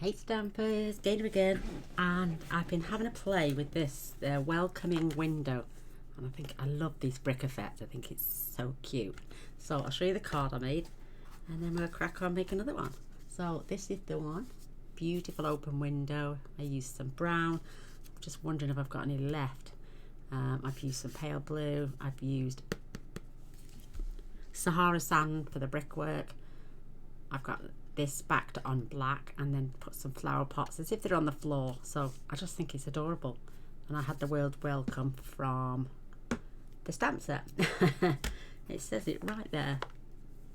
Hey Stampers, Gaynor again, and I've been having a play with this welcoming window, and I think I love these brick effects. I think it's so cute. So I'll show you the card I made, and then we'll crack on make another one. So this is the one, beautiful open window. I used some brown. I'm just wondering if I've got any left. I've used some pale blue. I've used Sahara sand for the brickwork. I've got this backed on black and then put some flower pots as if they're on the floor, so I just think it's adorable. And I had the word welcome from the stamp set. It says it right there,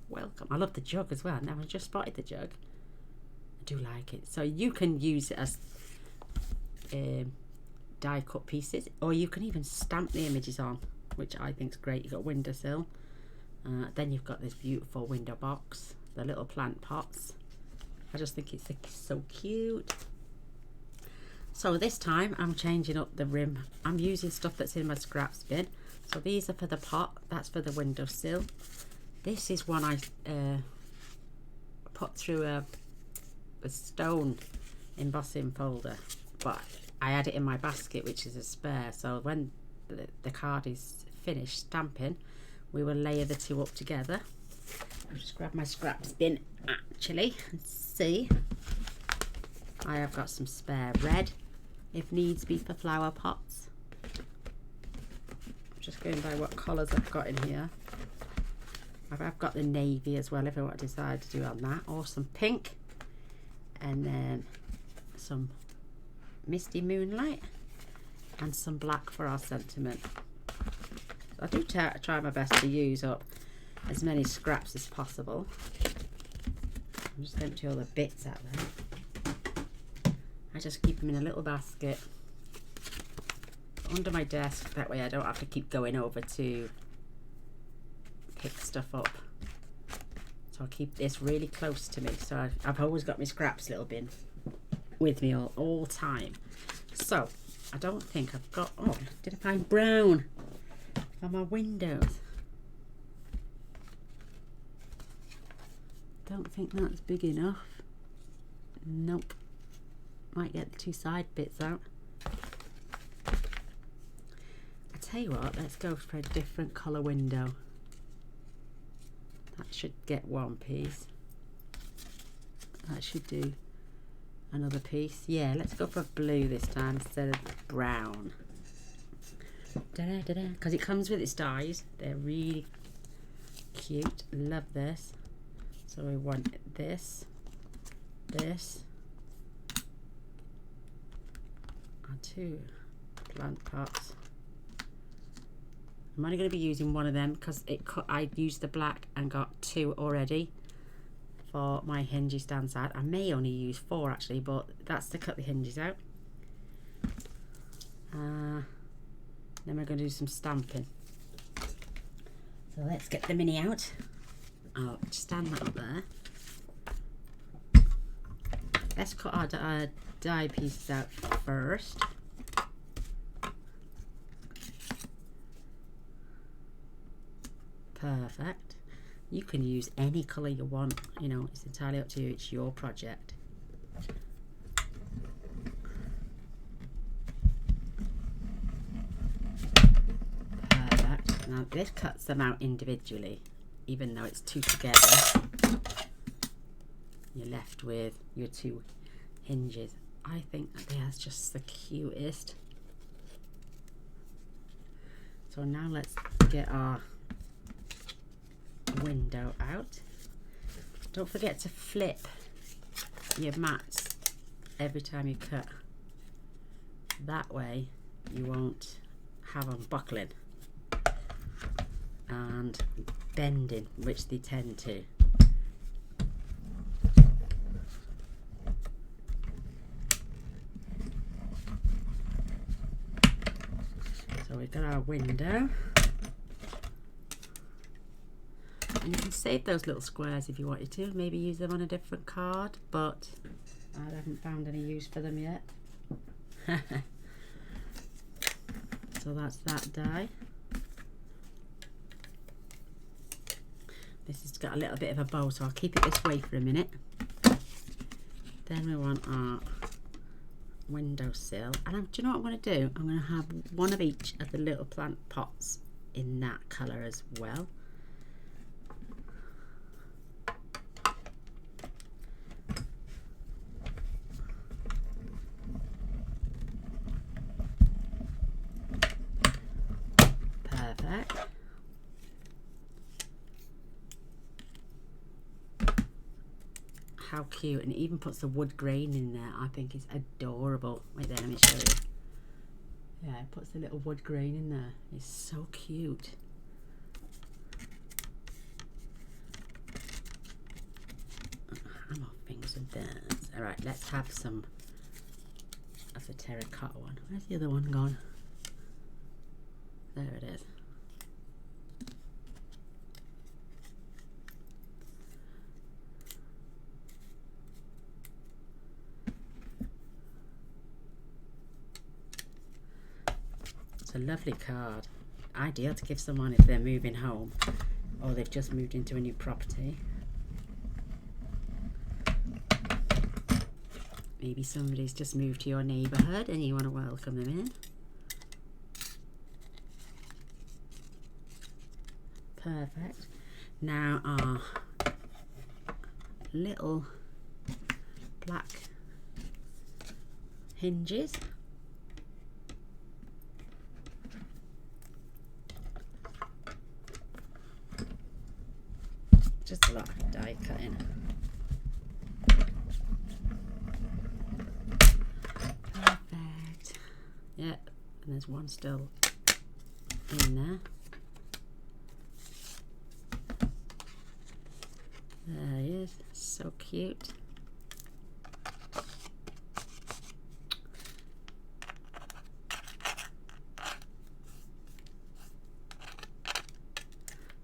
welcome. I love the jug as well. Now I just spotted the jug. I do like it. So you can use it as die cut pieces, or you can even stamp the images on, which I think is great. You've got windowsill, then you've got this beautiful window box, the little plant pots. I just think it's so cute. So this time I'm changing up the rim. I'm using stuff that's in my scraps bin. So these are for the pot, that's for the windowsill. This is one I put through a stone embossing folder, but I had it in my basket, which is a spare. So when the card is finished stamping, we will layer the two up together. I'll just grab my scraps bin actually and see. I have got some spare red if needs be for flower pots. I'm just going by what colours I've got in here. I've got the navy as well if I want to decide to do on that, or some pink, and then some misty moonlight and some black for our sentiment. I do try my best to use up as many scraps as possible. I'm just empty all the bits out there. I just keep them in a little basket under my desk, that way I don't have to keep going over to pick stuff up. So I'll keep this really close to me, so I've always got my scraps little bin with me all time. So I don't think I've got, oh, did I find brown for my windows? Don't think that's big enough. Nope. Might get the two side bits out. I tell you what, let's go for a different colour window. That should get one piece. That should do another piece. Yeah, let's go for blue this time instead of brown. Because it comes with its dies. They're really cute. Love this. So we want this, our two plant pots. I'm only going to be using one of them because I used the black and got two already for my hinges down side. I may only use 4 actually, but that's to cut the hinges out. Then we're going to do some stamping. So let's get the mini out. I'll stand that up there. Let's cut our die pieces out first. Perfect. You can use any colour you want, you know, it's entirely up to you, it's your project. Perfect. Now this cuts them out individually. Even though it's two together, you're left with your two hinges. I think that that's just the cutest. So now let's get our window out. Don't forget to flip your mats every time you cut. That way you won't have them buckling and bending, which they tend to. So we've got our window, and you can save those little squares if you wanted to, maybe use them on a different card, but I haven't found any use for them yet. So that's that die. This has got a little bit of a bow, so I'll keep it this way for a minute. Then we want our windowsill, and do you know what I'm going to do? I'm going to have one of each of the little plant pots in that colour as well. Perfect. How cute, and it even puts the wood grain in there. I think it's adorable. Wait there, let me show you. Yeah, it puts the little wood grain in there. It's so cute. I'm off fingers with that. Alright, let's have some of the terracotta one. Where's the other one gone? There it is. A lovely card, ideal to give someone if they're moving home or they've just moved into a new property. Maybe somebody's just moved to your neighbourhood and you want to welcome them in. Perfect. Now our little black hinges. Just a lot of die cutting. Perfect. Yeah, and there's one still in there. There he is. So cute.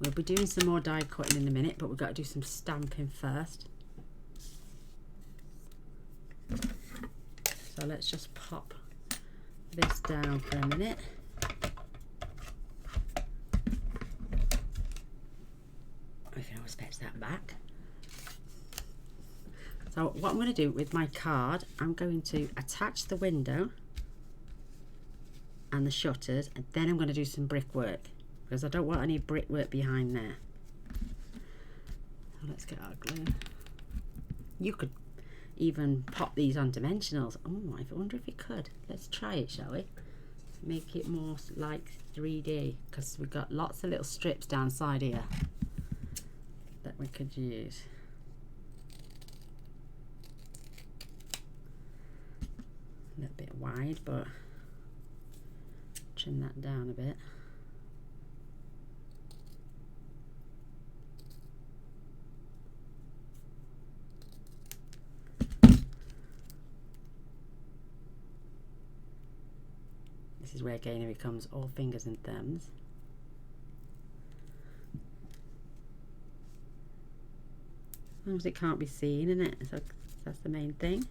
We'll be doing some more die cutting in a minute, but we've got to do some stamping first. So let's just pop this down for a minute. We can always fetch that back. So what I'm going to do with my card, I'm going to attach the window and the shutters, and then I'm going to do some brickwork, because I don't want any brickwork behind there. So let's get our glue. You could even pop these on dimensionals. Oh, I wonder if you could. Let's try it, shall we? Make it more like 3D, because we've got lots of little strips down side here that we could use. A little bit wide, but trim that down a bit. This is where Gaynor becomes all fingers and thumbs. As long as it can't be seen, isn't it? So that's the main thing.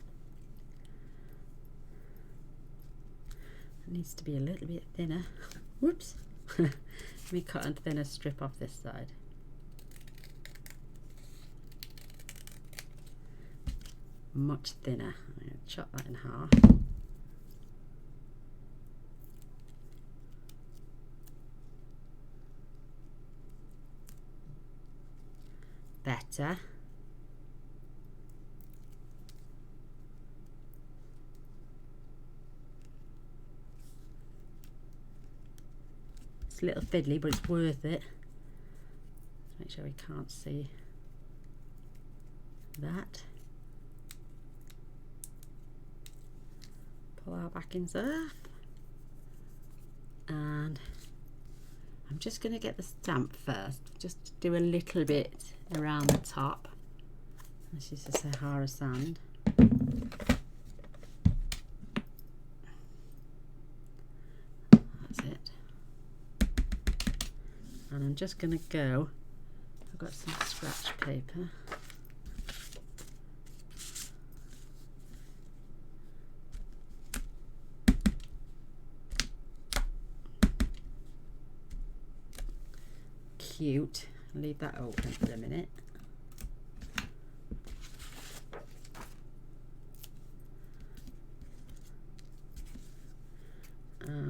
It needs to be a little bit thinner. Whoops. Let me cut a thinner strip off this side. Much thinner. I'm going to chop that in half. Better. It's a little fiddly, but it's worth it. Make sure we can't see that. Pull our backings off, and I'm just going to get the stamp first. Just do a little bit around the top. This is the Sahara sand. That's it. And I'm just going to go, I've got some scratch paper. Cute. I'll leave that open for a minute.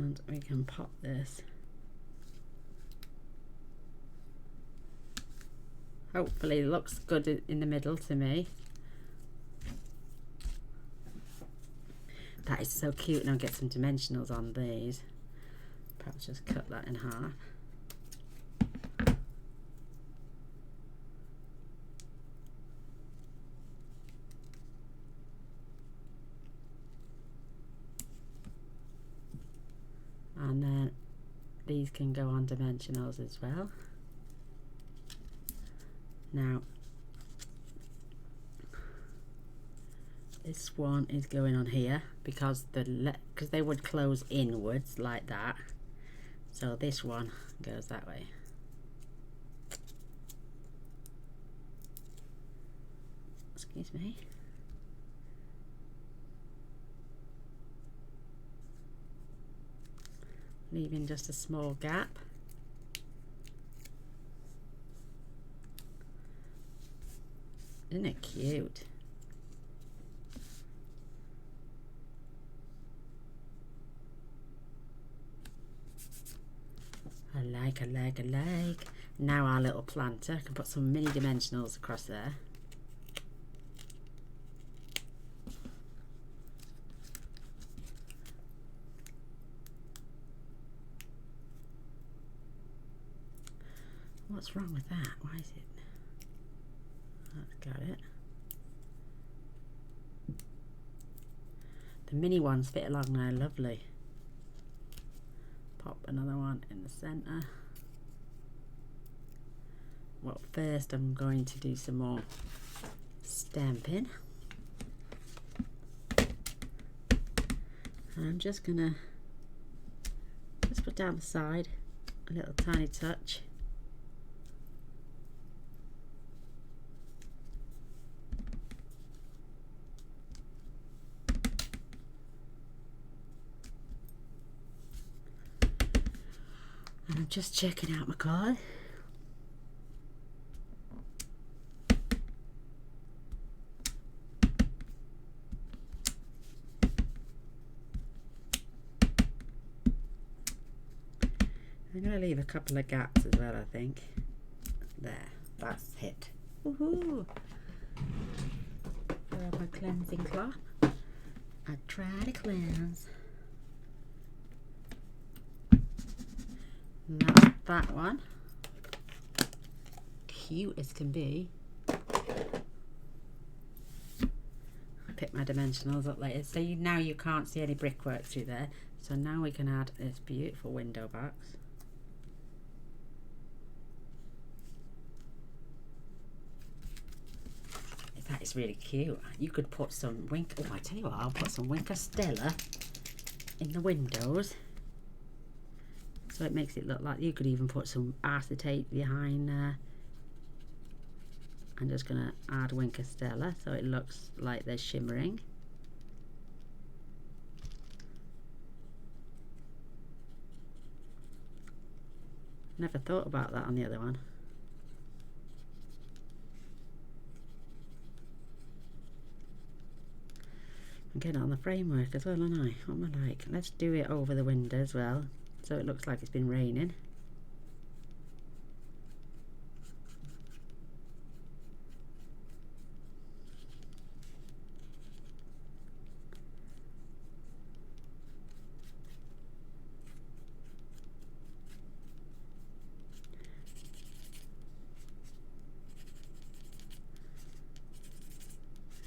And we can pop this. Hopefully it looks good in the middle to me. That is so cute, and I'll get some dimensionals on these. Perhaps just cut that in half. And then these can go on dimensionals as well. Now this one is going on here because they would close inwards like that. So this one goes that way. Excuse me. Leaving just a small gap. Isn't it cute? I like. Now our little planter, I can put some mini dimensionals across there. What's wrong with that? Why is it? That's got it. The mini ones fit along there lovely. Pop another one in the center. Well, first I'm going to do some more stamping. And I'm just gonna put down the side a little tiny touch. And I'm just checking out my card. I'm going to leave a couple of gaps as well, I think. There, that's it. Woohoo! Grab my cleansing cloth. I try to cleanse. And that's that one. Cute as can be. I'll pick my dimensionals up later. So now you can't see any brickwork through there. So now we can add this beautiful window box. That is really cute. You could put some oh, I tell you what, I'll put some Winker Stella in the windows. So it makes it look like you could even put some acetate behind there. I'm just going to add Winker Stella so it looks like they're shimmering. Never thought about that on the other one. I'm getting on the framework as well, aren't I? What am I like? Let's do it over the window as well, so it looks like it's been raining.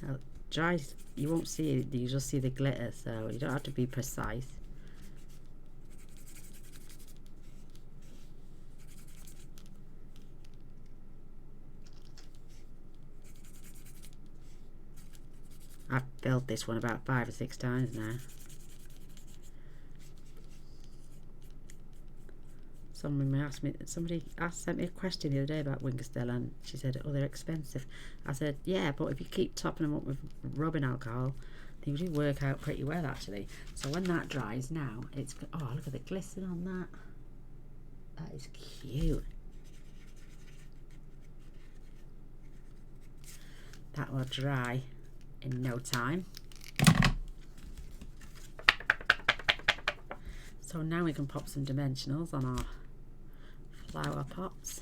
Now, dries, you won't see it, you just see the glitter, so you don't have to be precise. I've built this one about 5 or 6 times now. Somebody sent me a question the other day about Winker Stella, and she said, oh, they're expensive. I said, yeah, but if you keep topping them up with rubbing alcohol, they do work out pretty well actually. So when that dries now, it's, oh, look at the glisten on that. That is cute. That will dry in no time. So now we can pop some dimensionals on our flower pots.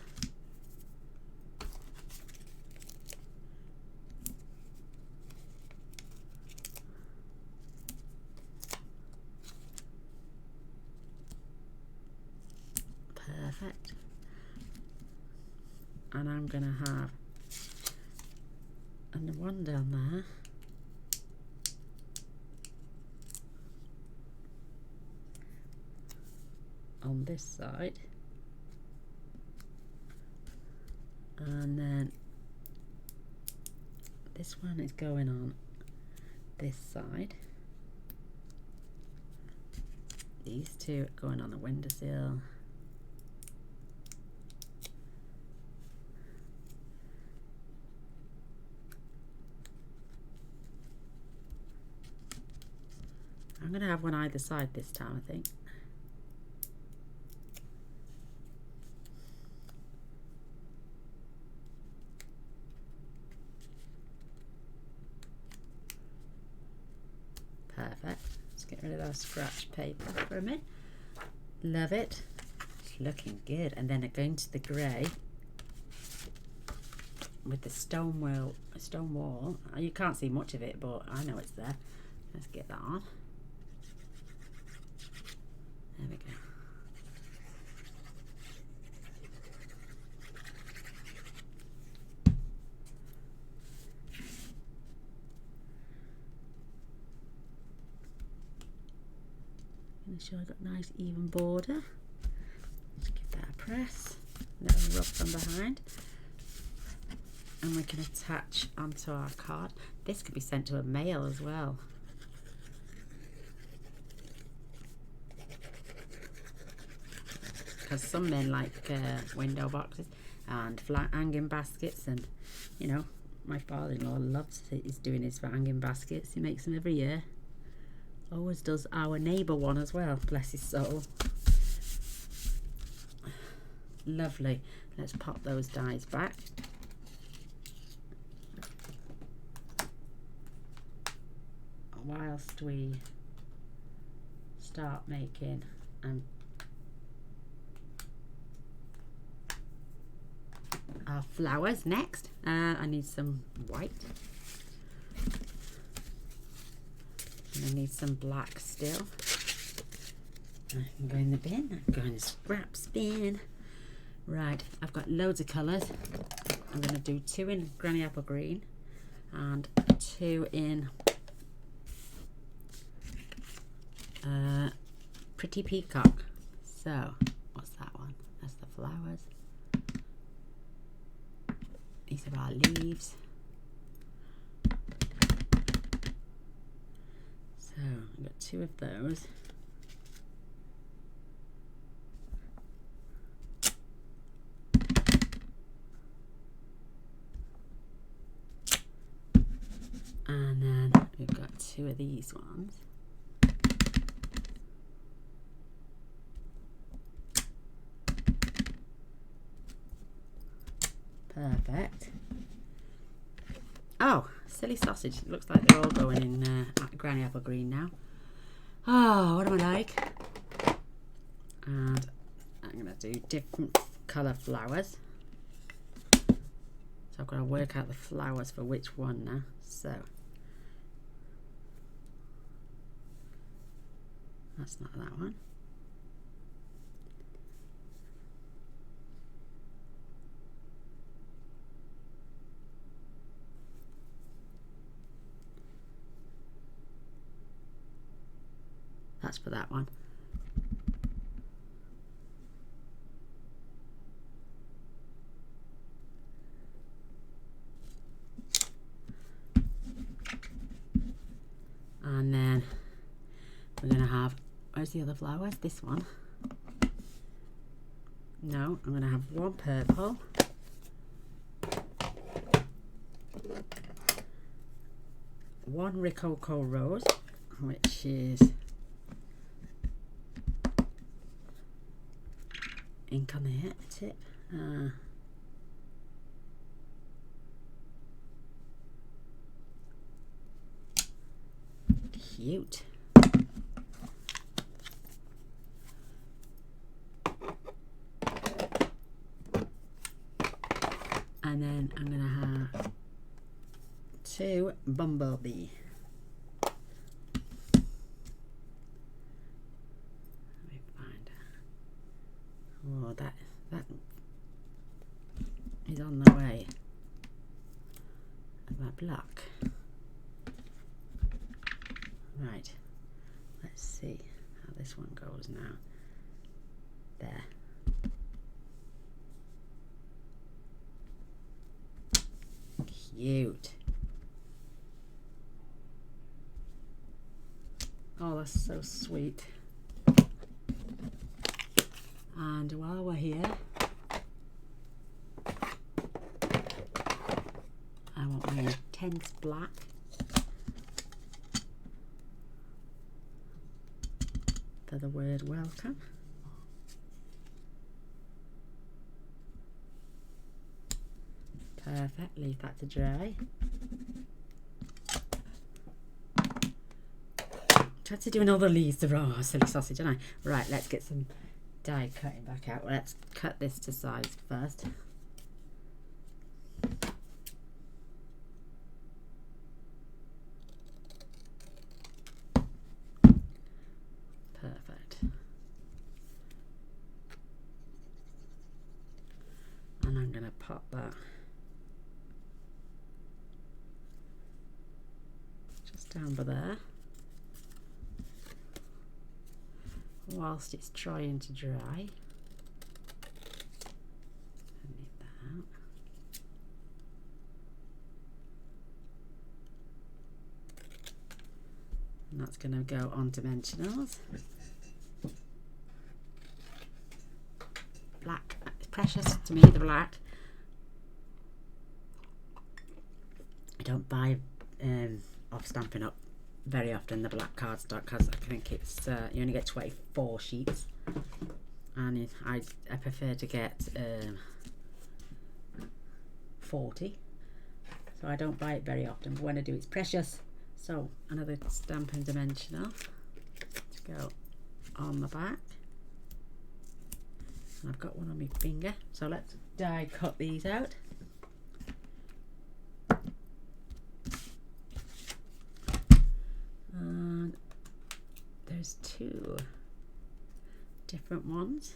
Perfect. And I'm going to have and the one down there. On this side, and then this one is going on this side. These two are going on the windowsill. I'm going to have one either side this time, I think. Perfect. Let's get rid of that scratch paper for a minute. Love it. It's looking good. And then going to the grey with the stone wall. You can't see much of it, but I know it's there. Let's get that on. There we go. Make sure I got a nice even border. Just give that a press, a little rub from behind, and we can attach onto our card. This could be sent to a mail as well. Because some men like window boxes and hanging baskets, and you know, my father-in-law loves it. He's doing his hanging baskets. He makes them every year. Always does our neighbour one as well, bless his soul. Lovely. Let's pop those dies back. Whilst we start making our flowers next. I need some white. And I need some black still. I can go in the bin. I can go in the scraps bin. Right, I've got loads of colours. I'm going to do 2 in Granny Apple Green and 2 in Pretty Peacock. So, what's that one? That's the flowers. These are our leaves. So, I've got 2 of those. And then we've got 2 of these ones. Perfect. Oh, silly sausage. It looks like they're all going in Granny Apple Green now. Oh, what am I like? And I'm going to do different colour flowers. So I've got to work out the flowers for which one now. So that's not that one. That's for that one. And then we're going to have, where's the other flowers? This one. No, I'm going to have 1 purple. 1 Rococo rose, which is ink on the tip. Cute. And then I'm going to have 2 Bumblebee. Let me find out. Oh, that is on the way. That block. Right. Let's see how this one goes now. There. Cute. Oh, that's so sweet. And while we're here, I want my intense black. For the word welcome. Perfect, leave that to dry. Tried to do another leaves of raw silly sausage, didn't I? Right, let's get some die cutting back out. Let's cut this to size first. Perfect. And I'm going to pop that just down by there whilst it's trying to dry. Need that out. And that's going to go on dimensionals. Black, it's precious to me, the black. I don't buy off Stampin' Up very often the black cardstock because I think it's you only get 24 sheets, and I prefer to get 40, so I don't buy it very often, but when I do it's precious. So another Stampin' Dimensional to go on the back, and I've got one on my finger, so let's die cut these out. And there's 2 different ones.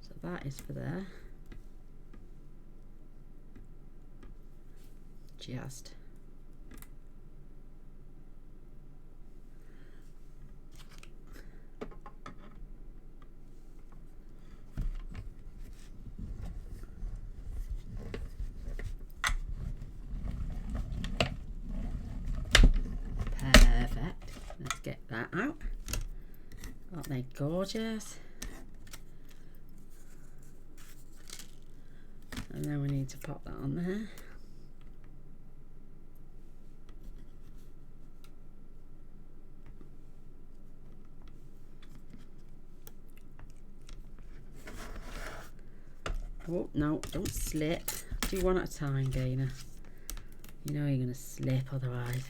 So that is for there. Just perfect. Let's get that out. Aren't they gorgeous? And then we need to pop that on there. Oh, no, don't slip. Do one at a time, Gaynor. You know you're going to slip otherwise.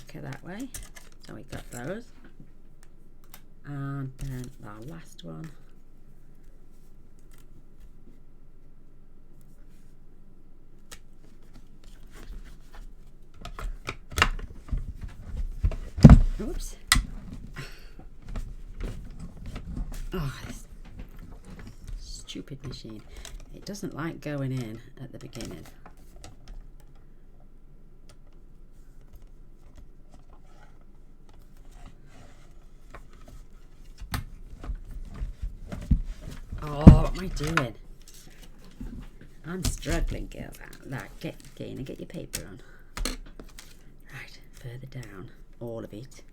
Okay, that way. So we got those. And then our last one. Oops. Oh, this stupid machine. It doesn't like going in at the beginning. Oh, what am I doing? I'm struggling, girl. Get Gaynor, get your paper on. Right, further down, all of it.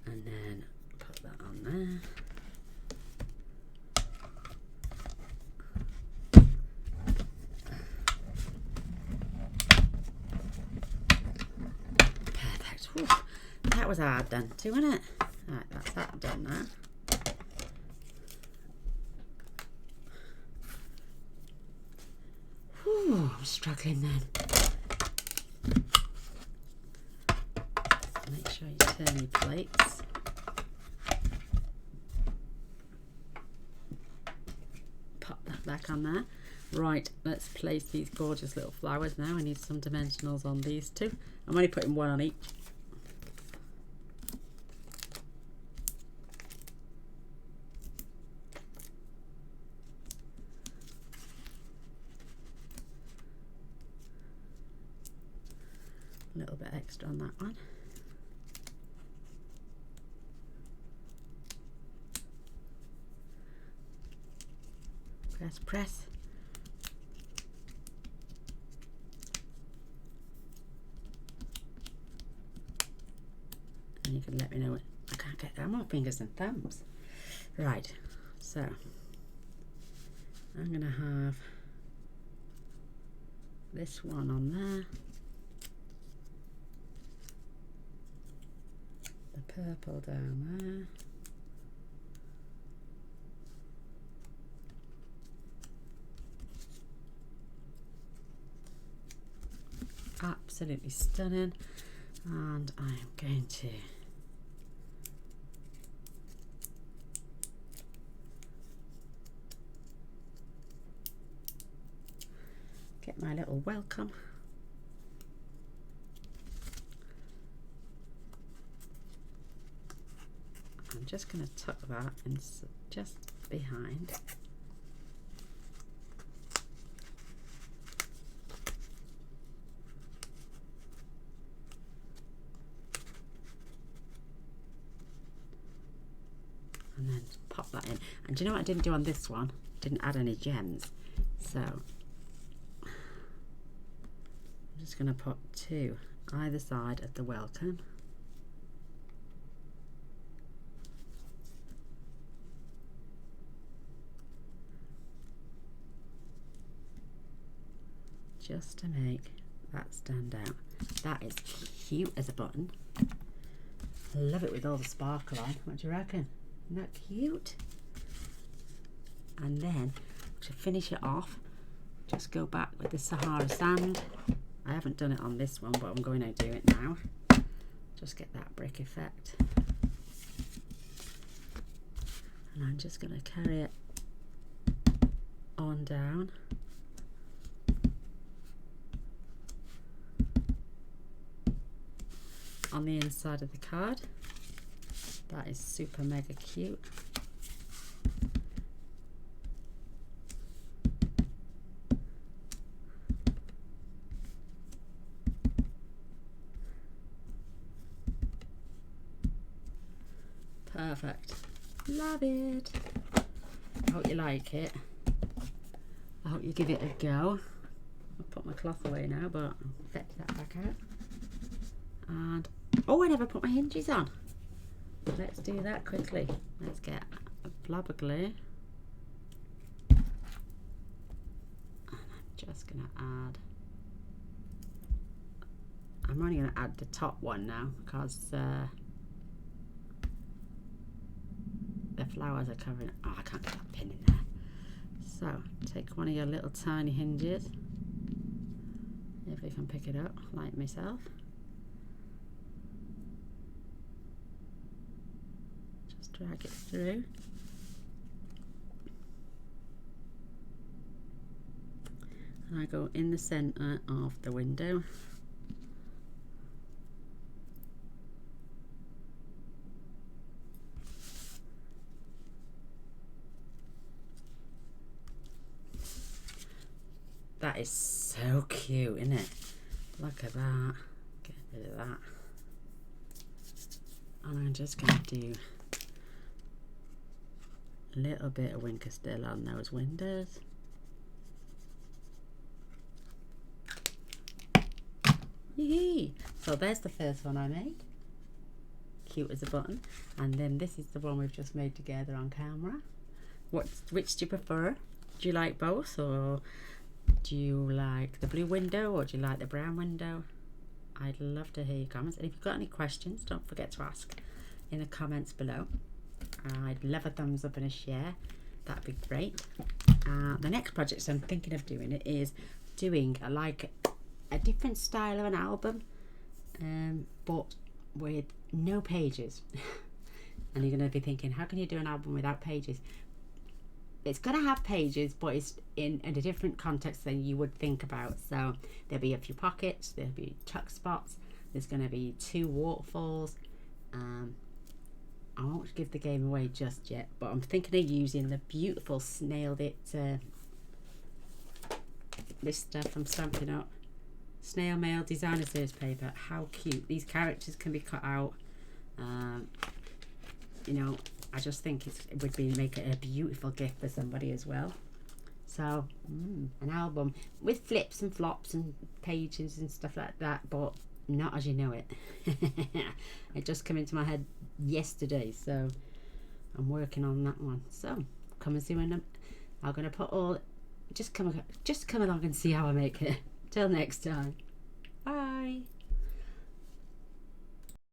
And then put that on there. was hard then too, wasn't it? Right, that's that done now. Whew, I'm struggling then. Make sure you turn your plates. Pop that back on there. Right, let's place these gorgeous little flowers now. I need some dimensionals on these two. I'm only putting one on each. A little bit extra on that one. Press, press. And you can let me know it. I can't get that. More fingers and thumbs. Right, so I'm gonna have this one on there. The purple down there. Absolutely stunning. And I am going to get my little welcome. I'm just going to tuck that in just behind. And then pop that in. And do you know what I didn't do on this one? Didn't add any gems. So I'm just going to put two either side of the welcome. Just to make that stand out. That is cute as a button. I love it with all the sparkle on. What do you reckon? Isn't that cute? And then to finish it off, just go back with the Sahara sand. I haven't done it on this one, but I'm going to do it now. Just get that brick effect. And I'm just going to carry it on down. On the inside of the card. That is super mega cute. Perfect. Love it. I hope you like it. I hope you give it a go. I'll put my cloth away now, but I'll fetch that back out. And oh, I never put my hinges on. Let's do that quickly. Let's get a blob of glue. And I'm just going to add, I'm only going to add the top one now because the flowers are covering. Oh, I can't get that pin in there. So take one of your little tiny hinges, if you can pick it up like myself. Drag it through. And I go in the center of the window. That is so cute, isn't it? Look at that. Get rid of that. And I'm just going to do little bit of Winker still on those windows. Yee! So there's the first one I made. Cute as a button. And then this is the one we've just made together on camera. Which do you prefer? Do you like both, or do you like the blue window, or do you like the brown window? I'd love to hear your comments. And if you've got any questions, don't forget to ask in the comments below. I'd love a thumbs up and a share. That'd be great. The next project I'm thinking of doing it is doing like a different style of an album, but with no pages. And you're going to be thinking, how can you do an album without pages? It's going to have pages, but it's in a different context than you would think about. So there'll be a few pockets, there'll be tuck spots, there's going to be 2 waterfalls. I won't give the game away just yet, but I'm thinking of using the beautiful Snailed It, this stuff from Stampin' Up. Snail Mail Designer Series paper. How cute. These characters can be cut out. You know, I just think it would make it a beautiful gift for somebody as well. So, an album with flips and flops and pages and stuff like that, but not as you know it. It just came into my head yesterday, so I'm working on that one. So come and see when I'm going to put all. Just come along and see how I make it. Till next time. Bye.